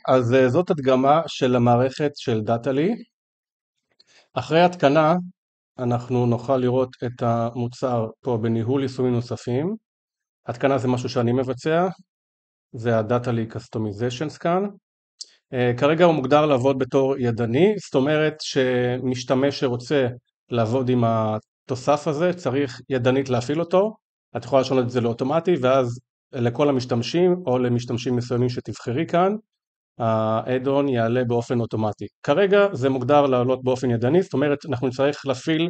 אז זאת הדגמה של המערכת של דאטלי. אחרי התקנה אנחנו נוכל לראות את המוצר פה בניהול יישומים נוספים. התקנה זה משהו שאני מבצע, זה ה-Dataly Customizations כאן. כרגע הוא מוגדר לעבוד בתור ידני, זאת אומרת שמשתמש שרוצה לעבוד עם התוסף הזה צריך ידנית להפעיל אותו. את יכולה לשנות את זה לאוטומטי, ואז לכל המשתמשים או למשתמשים מסוימים שתבחרי כאן האדון יעלה באופן אוטומטי. כרגע זה מוגדר לעלות באופן ידני, זאת אומרת אנחנו נצטרך להפעיל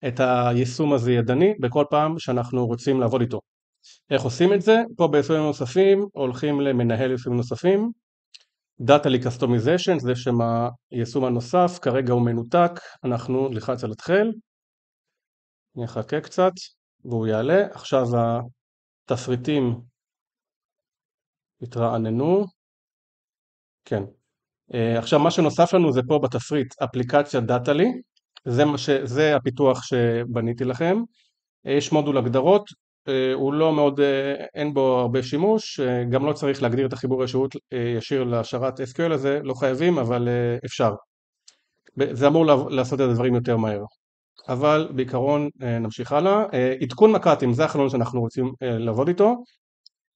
את היישום הזה ידני בכל פעם שאנחנו רוצים לעבוד איתו. איך עושים את זה? פה ביישומים נוספים הולכים למנהל יישומים נוספים, Dataly Customization זה שם היישום הנוסף, כרגע הוא מנותק, אנחנו נלחץ על התחל, נחכה קצת והוא יעלה. עכשיו התפריטים התרעננו, כן. עכשיו מה שנוסף לנו זה פה בתפריט אפליקציה דאטלי, זה הפיתוח שבניתי לכם. יש מודול הגדרות, הוא לא מאוד, אין בו הרבה שימוש, גם לא צריך להגדיר את החיבור ישיר להשארת SQL הזה, לא חייבים אבל אפשר. זה אמור לעשות את הדברים יותר מהר. אבל בעיקרון נמשיך הלאה. עדכון מק"טים זה החלון שאנחנו רוצים לעבוד איתו.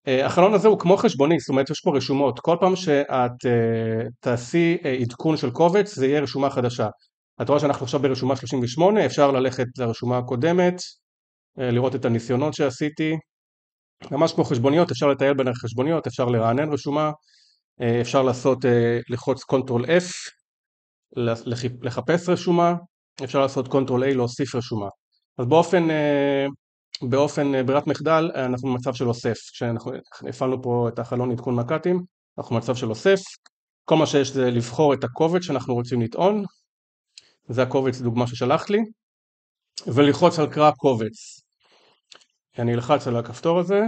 החלון הזה הוא כמו חשבוני, זאת אומרת יש פה רשומות, כל פעם שאת תעשי עדכון של קובץ זה יהיה רשומה חדשה. את רואה שאנחנו עכשיו ברשומה 38, אפשר ללכת לרשומה הקודמת, לראות את הניסיונות שעשיתי, ממש כמו חשבוניות, אפשר לטייל בין החשבוניות, אפשר לרענן רשומה, אפשר לחוץ Ctrl F, לחפש רשומה, אפשר לעשות Ctrl A להוסיף רשומה. אז באופן ברירת מחדל אנחנו במצב של אוסף, כשאנחנו הפעלנו פה את החלון עדכון מק"טים, אנחנו במצב של אוסף, כל מה שיש זה לבחור את הקובץ שאנחנו רוצים לטעון, זה הקובץ דוגמה ששלחת לי, וללחוץ על קרא קובץ. אני אלחץ על הכפתור הזה,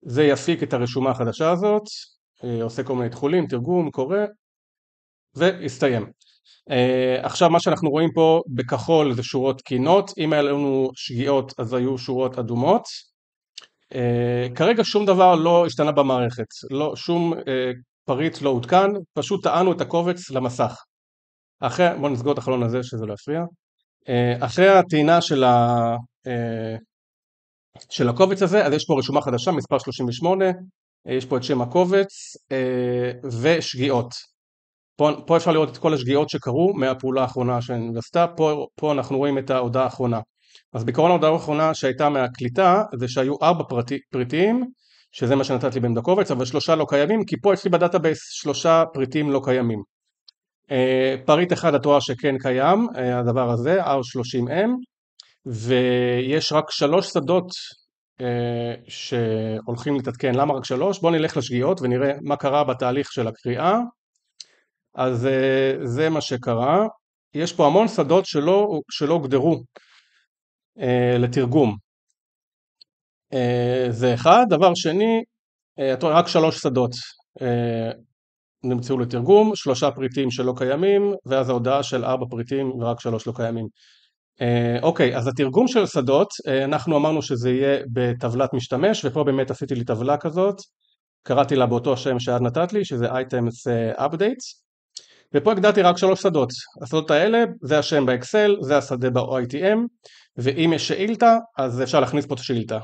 זה יפיק את הרשומה החדשה הזאת, עושה כל מיני תחולים, תרגום, קורא, והסתיים. עכשיו מה שאנחנו רואים פה בכחול זה שורות תקינות, אם היה לנו שגיאות אז היו שורות אדומות. כרגע שום דבר לא השתנה במערכת, שום פריט לא עודכן, פשוט טענו את הקובץ למסך. בואו נסגור את החלון הזה שזה לא יפריע. אחרי הטעינה של הקובץ הזה, אז יש פה רשומה חדשה, מספר 38, יש פה את שם הקובץ ושגיאות. פה אפשר לראות את כל השגיאות שקרו מהפעולה האחרונה שנעשתה, פה אנחנו רואים את ההודעה האחרונה. אז בעיקרון ההודעה האחרונה שהייתה מהקליטה, זה שהיו 4 פריטים, שזה מה שנתת לי בעמדה קובץ, אבל 3 לא קיימים, כי פה אצלי בדאטאבייס 3 פריטים לא קיימים. פריט אחד את רואה שכן קיים, הדבר הזה, R30M, ויש רק 3 שדות שהולכים להתעדכן. למה רק 3? בואו נלך לשגיאות ונראה מה קרה בתהליך של הקריאה. אז זה מה שקרה, יש פה המון שדות שלא הוגדרו לתרגום, זה אחד. דבר שני, רק 3 שדות נמצאו לתרגום, 3 פריטים שלא קיימים, ואז ההודעה של 4 פריטים ורק 3 לא קיימים. אוקיי, אז התרגום של שדות, אנחנו אמרנו שזה יהיה בטבלת משתמש, ופה באמת עשיתי לי טבלה כזאת, קראתי לה באותו השם שאת נתת לי, שזה Items Updates, ופה הגדרתי רק 3 שדות. השדות האלה זה השם באקסל, זה השדה ב-OITM, ואם יש שאילתה אז אפשר להכניס פה את השאילתה,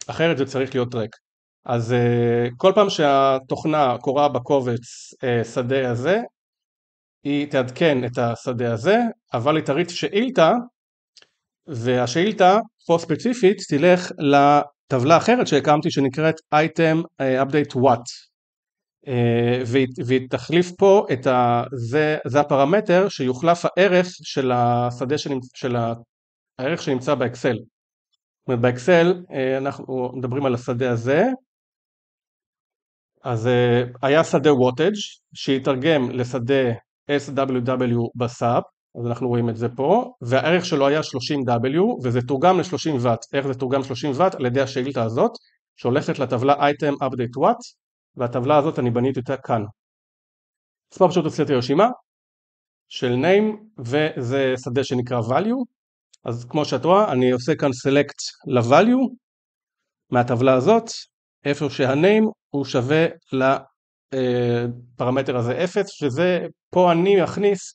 אחרת זה צריך להיות ריק. אז כל פעם שהתוכנה קוראה בקובץ שדה הזה, היא תעדכן את השדה הזה, אבל היא תריץ שאילתה, והשאילתה פה ספציפית תלך לטבלה אחרת שהקמתי שנקראת Item Update What, והיא תחליף פה זה הפרמטר שיוחלף הערך של השדה הערך שנמצא באקסל. זאת אומרת באקסל אנחנו מדברים על השדה הזה, אז היה שדה wattage שיתרגם לשדה SWW בסאב, אז אנחנו רואים את זה פה, והערך שלו היה 30W וזה תורגם ל-30 ואט. איך זה תורגם 30 ואט? על ידי השאילתה הזאת שהולכת לטבלה Item Update What, והטבלה הזאת אני בניתי אותה כאן. אז פה פשוט עשיתי רשימה של name, וזה שדה שנקרא value, אז כמו שאת רואה אני עושה כאן select ל-value מהטבלה הזאת, איפה שה-name הוא שווה פרמטר הזה 0, שזה, פה אני אכניס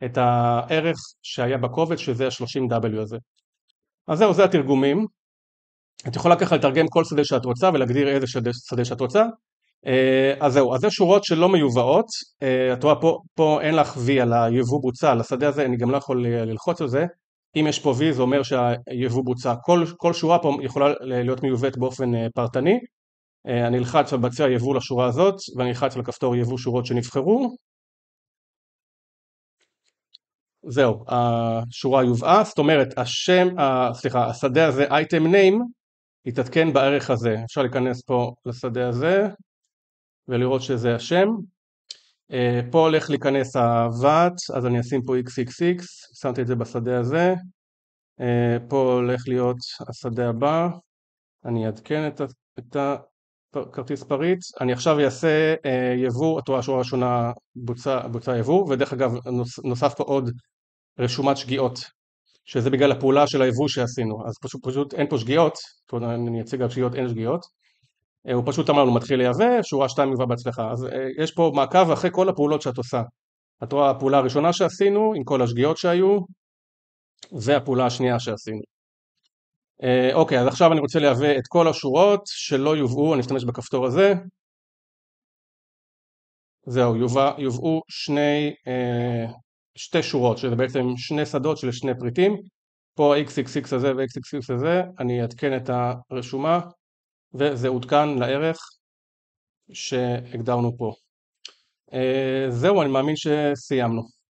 את הערך שהיה בקובץ, שזה ה-30W הזה. אז זהו, זה התרגומים. את יכולה ככה לתרגם כל שדה שאת רוצה ולהגדיר איזה שדה שאת רוצה. אז זהו, אז זה שורות שלא מיובאות. את רואה פה אין לך V על היבוא בוצע, על השדה הזה אני גם לא יכול ללחוץ על זה. אם יש פה V זה אומר שהיבוא בוצע. כל שורה פה יכולה להיות מיובאת באופן פרטני. אני אלחץ על בצע יבוא לשורה הזאת, ואני אלחץ על הכפתור יבוא שורות שנבחרו. זהו, השורה יובאה, זאת אומרת, השדה הזה, item name, יתעדכן בערך הזה. אפשר להיכנס פה לשדה הזה, ולראות שזה השם. פה הולך להיכנס הוואט, אז אני אשים פה xxx, שמתי את זה בשדה הזה. פה הולך להיות השדה הבא, אני אעדכן את הכרטיס פריץ. אני עכשיו אעשה יבוא, את רואה השורה הראשונה בוצע יבוא, ודרך אגב נוסף פה עוד רשומת שגיאות, שזה בגלל הפעולה של היבוא שעשינו, אז פשוט אין פה שגיאות, אני אציג על שגיאות, אין שגיאות. הוא פשוט אמר לנו מתחיל לייבא, שורה 2 יובא בהצלחה, אז יש פה מעקב אחרי כל הפעולות שאת עושה. את רואה הפעולה הראשונה שעשינו, עם כל השגיאות שהיו, והפעולה השנייה שעשינו. אוקיי, אז עכשיו אני רוצה לייבא את כל השורות שלא יובאו, אני אשתמש בכפתור הזה. זהו, יובאו שתי שורות, שזה בעצם שני שדות של שני פריטים. פה xxx הזה ו-xxx הזה, אני אעדכן את הרשומה, וזה עודכן לערך שהגדרנו פה. זהו, אני מאמין שסיימנו.